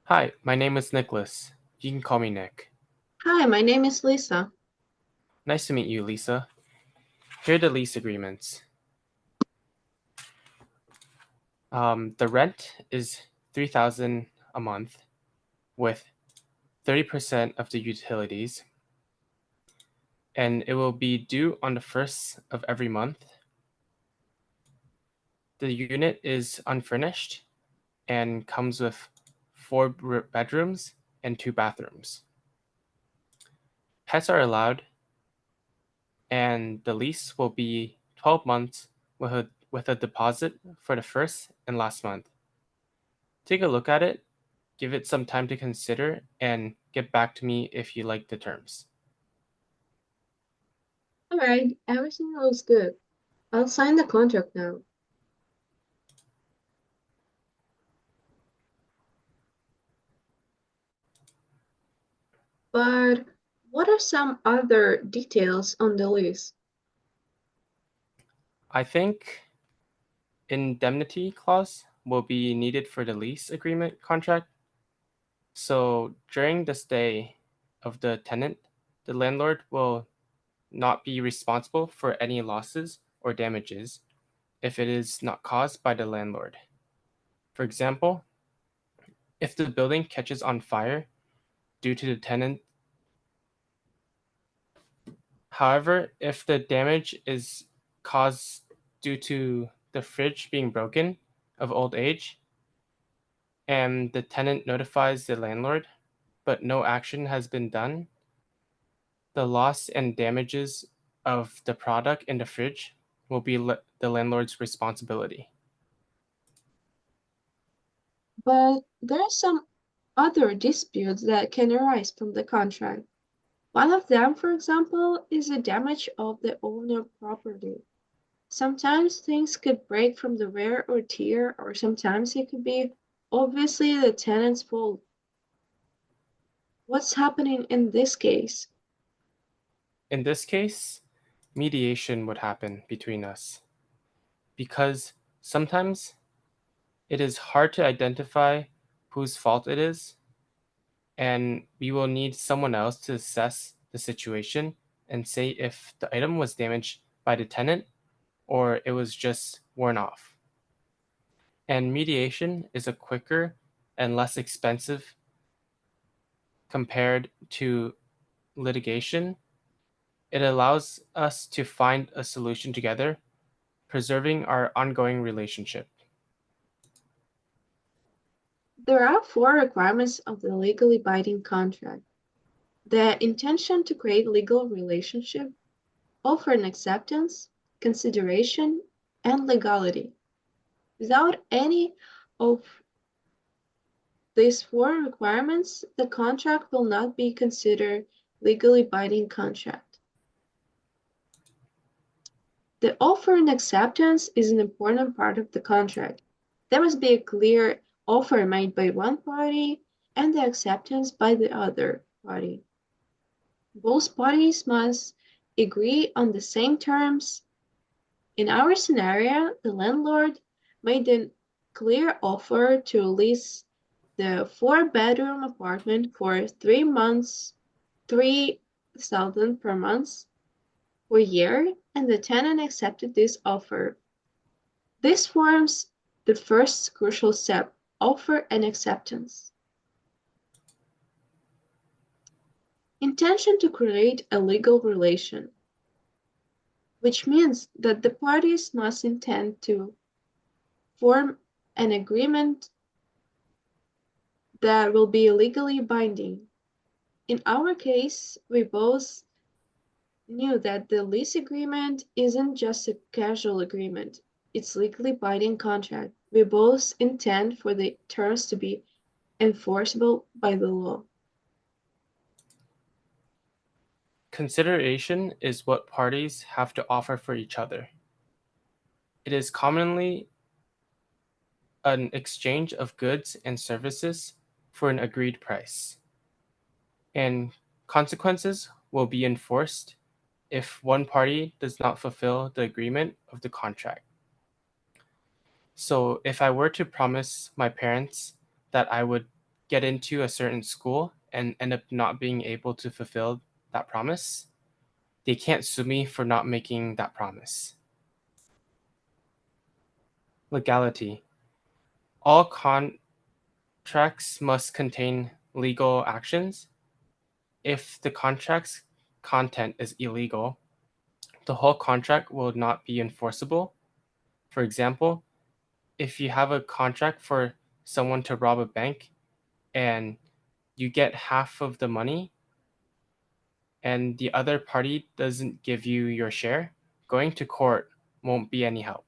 Hi, my name is Nicholas. You can call me Nick. Hi, my name is Lisa. Nice to meet you, Lisa. Here are the lease agreements. The rent is $3,000 a month with 30% of the utilities, and it will be due on the first of every month. The unit is unfurnished and comes with four bedrooms and two bathrooms. Pets are allowed, and the lease will be 12 months with a deposit for the first and last month. Take a look at it, give it some time to consider, and get back to me if you like the terms. All right, everything looks good. I'll sign the contract now. But what are some other details on the lease? I think indemnity clause will be needed for the lease agreement contract. So during the stay of the tenant, the landlord will not be responsible for any losses or damages if it is not caused by the landlord. For example, if the building catches on fire due to the tenant. However, if the damage is caused due to the fridge being broken of old age and the tenant notifies the landlord, but no action has been done, the loss and damages of the product in the fridge will be the landlord's responsibility. But there are some other disputes that can arise from the contract. One of them, for example, is the damage of the owner property. Sometimes things could break from the wear or tear, or sometimes it could be obviously the tenant's fault. What's happening in this case? In this case, mediation would happen between us because sometimes it is hard to identify whose fault it is, and we will need someone else to assess the situation and say if the item was damaged by the tenant or it was just worn off. And mediation is a quicker and less expensive compared to litigation. It allows us to find a solution together, preserving our ongoing relationship. There are four requirements of the legally binding contract: the intention to create legal relationship, offer and acceptance, consideration, and legality. Without any of these four requirements, the contract will not be considered legally binding contract. The offer and acceptance is an important part of the contract. There must be a clear offer made by one party and the acceptance by the other party. Both parties must agree on the same terms. In our scenario, the landlord made a clear offer to lease the four-bedroom apartment for 3 months, 3,000 per month per year, and the tenant accepted this offer. This forms the first crucial step: offer and acceptance. Intention to create a legal relation, which means that the parties must intend to form an agreement that will be legally binding. In our case, we both knew that the lease agreement isn't just a casual agreement, it's legally binding contract. We both intend for the terms to be enforceable by the law. Consideration is what parties have to offer for each other. It is commonly an exchange of goods and services for an agreed price, and consequences will be enforced if one party does not fulfill the agreement of the contract. So, if I were to promise my parents that I would get into a certain school and end up not being able to fulfill that promise, they can't sue me for not making that promise. Legality. All contracts must contain legal actions. If the contract's content is illegal, the whole contract will not be enforceable. For example, if you have a contract for someone to rob a bank and you get half of the money and the other party doesn't give you your share, going to court won't be any help.